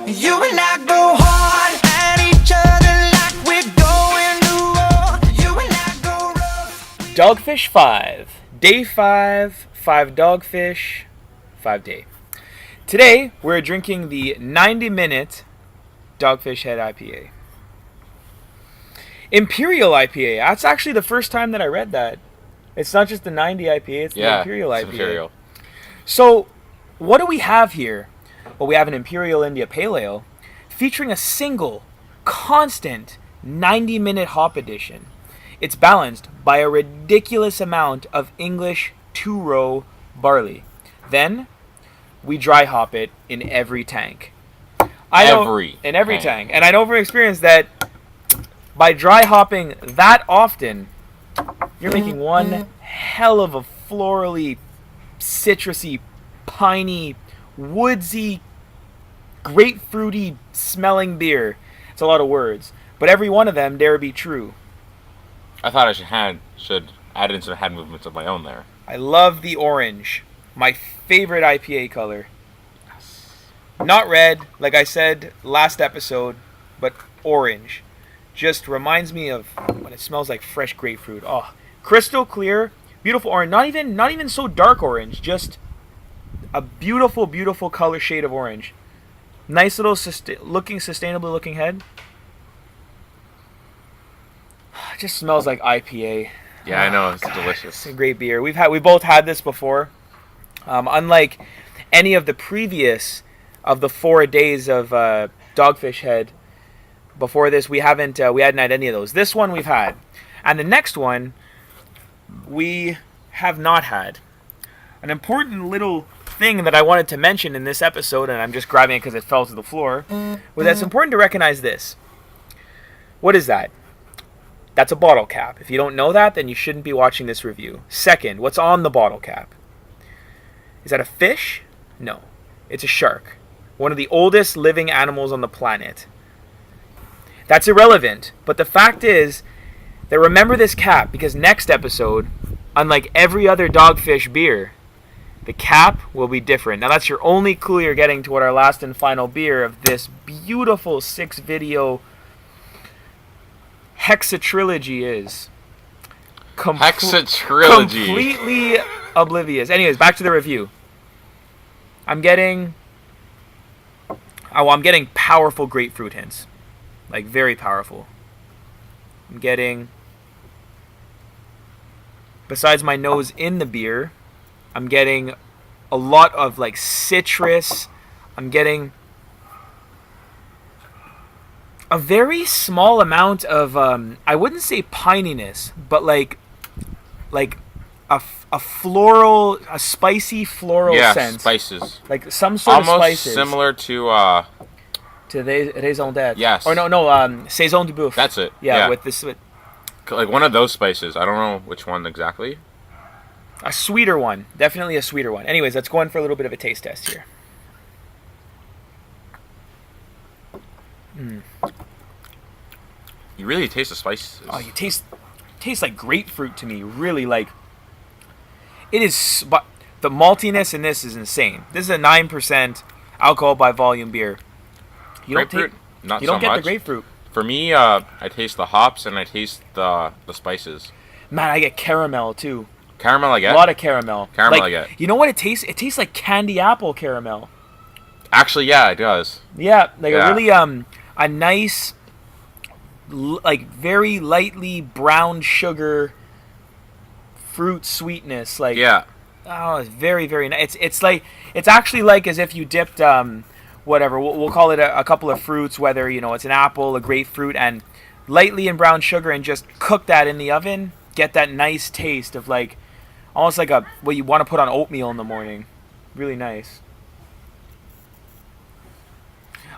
You and I go hard at each other like we're going to war. You and I go rough. Dogfish 5. Day 5. 5 dogfish. 5 day. Today, we're drinking the 90-minute Dogfish Head IPA. Imperial IPA. That's actually the first time that I read that. It's not just the 90 IPA, it's the Imperial IPA. Imperial. So, what do we have here? Well, we have an Imperial India Pale Ale featuring a single, constant 90-minute hop addition. It's balanced by a ridiculous amount of English two-row barley. Then, we dry hop it in every tank. In every tank. And I know from experience that by dry hopping that often, you're making one hell of a florally, citrusy, piney, woodsy, grapefruity smelling beer. It's a lot of words. But every one of them dare be true. I thought I should add in some head movements of my own there. I love the orange. My favorite IPA color. Not red, like I said last episode, but orange. Just reminds me of when it smells like fresh grapefruit. Oh, crystal clear, beautiful orange. Not even so dark orange. Just a beautiful, beautiful color shade of orange. Nice little sustainably looking head. It just smells like IPA. Yeah, I know, it's delicious. It's a great beer. We both had this before. Unlike any of the previous of the 4 days of Dogfish Head, before this we hadn't had any of those. This one we've had, and the next one we have not had. An important little thing that I wanted to mention in this episode, and I'm just grabbing it because it fell to the floor, was that it's important to recognize this. What is that? That's a bottle cap. If you don't know that, then you shouldn't be watching this review. Second, what's on the bottle cap? Is that a fish? No. It's a shark. One of the oldest living animals on the planet. That's irrelevant. But the fact is that remember this cap, because next episode, unlike every other Dogfish beer, the cap will be different. Now that's your only clue you're getting to what our last and final beer of this beautiful 6-video Hexa-trilogy is. Hexa-trilogy. Completely oblivious. Anyways, back to the review. I'm getting powerful grapefruit hints. Like, very powerful. I'm getting, besides my nose in the beer, I'm getting a lot of, like, citrus. I'm getting a very small amount of, I wouldn't say pininess, but like a floral, a spicy floral sense. Yeah, spices. Like some sort of spices. Almost similar to raison d'être. Yes. Or no, saison du boeuf. That's it. Yeah, with this, like one of those spices. I don't know which one exactly. A sweeter one. Definitely a sweeter one. Anyways, let's go in for a little bit of a taste test here. You really taste the spices. Oh, you taste like grapefruit to me. Really, like, it is. But the maltiness in this is insane. This is a 9% alcohol by volume beer. You don't get the grapefruit. For me, I taste the hops and I taste the spices. Man, I get caramel too. Caramel I get? A lot of caramel. I get. You know what it tastes? It tastes like candy apple caramel. Actually, yeah, it does. Yeah, like a really a nice, like very lightly brown sugar fruit sweetness. Like, yeah. Oh, it's very, very nice. It's actually like as if you dipped whatever we'll call it a couple of fruits, whether it's an apple, a grapefruit, and lightly in brown sugar, and just cook that in the oven. Get that nice taste of like almost like what you want to put on oatmeal in the morning. Really nice.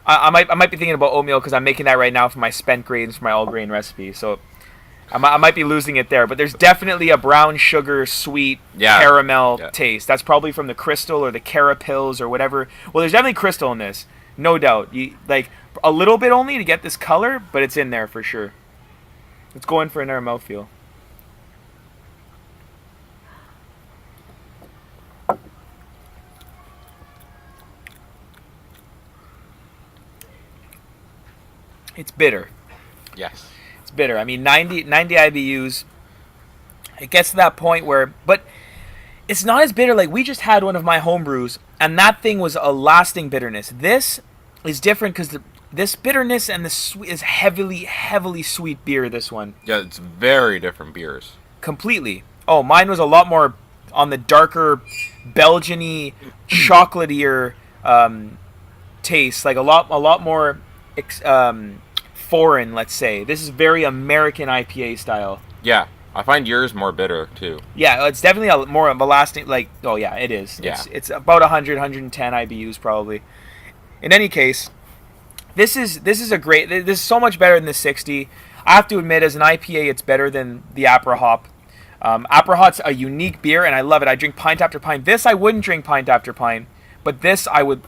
I might be thinking about oatmeal because I'm making that right now for my spent grains for my all grain recipe. So I might be losing it there, but there's definitely a brown sugar sweet caramel taste. That's probably from the crystal or the carapils or whatever. Well, there's definitely crystal in this, no doubt. Like a little bit only to get this color, but it's in there for sure. Let's go in for another mouthfeel. It's bitter. Yes. It's bitter. I mean, 90 IBUs. It gets to that point where, but it's not as bitter. Like, we just had one of my homebrews, and that thing was a lasting bitterness. This is different because this bitterness and the sweet is heavily sweet beer. This one. Yeah, it's very different beers. Completely. Oh, mine was a lot more on the darker, Belgian-y, chocolatier taste. Like a lot more foreign. Let's say this is very American IPA style. Yeah, I find yours more bitter too. Yeah, it's definitely more of a lasting. Like, oh yeah, it is. Yeah. It's about 110 IBUs probably. In any case, this is a great. This is so much better than the 60. I have to admit, as an IPA, it's better than the Apra Hop. Apra Hop's a unique beer, and I love it. I drink pint after pint. This I wouldn't drink pint after pint, but this I would.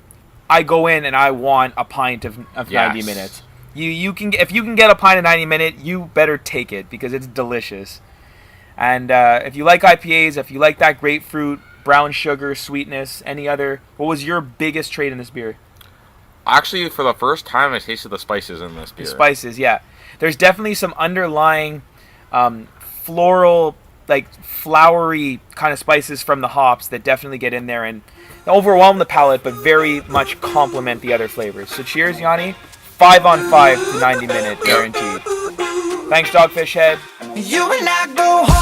I go in and I want a pint of 90 minutes. You can, if you can get a pint of 90 minute, you better take it because it's delicious. And if you like IPAs, if you like that grapefruit, brown sugar, sweetness, any other, what was your biggest trait in this beer? Actually, for the first time, I tasted the spices in this beer. The spices, yeah. There's definitely some underlying floral, like flowery kind of spices from the hops that definitely get in there and overwhelm the palate, but very much complement the other flavors. So cheers, Yanni. 5 on 5 to 90 minute guaranteed. Thanks, Dogfish Head. You and I go hard.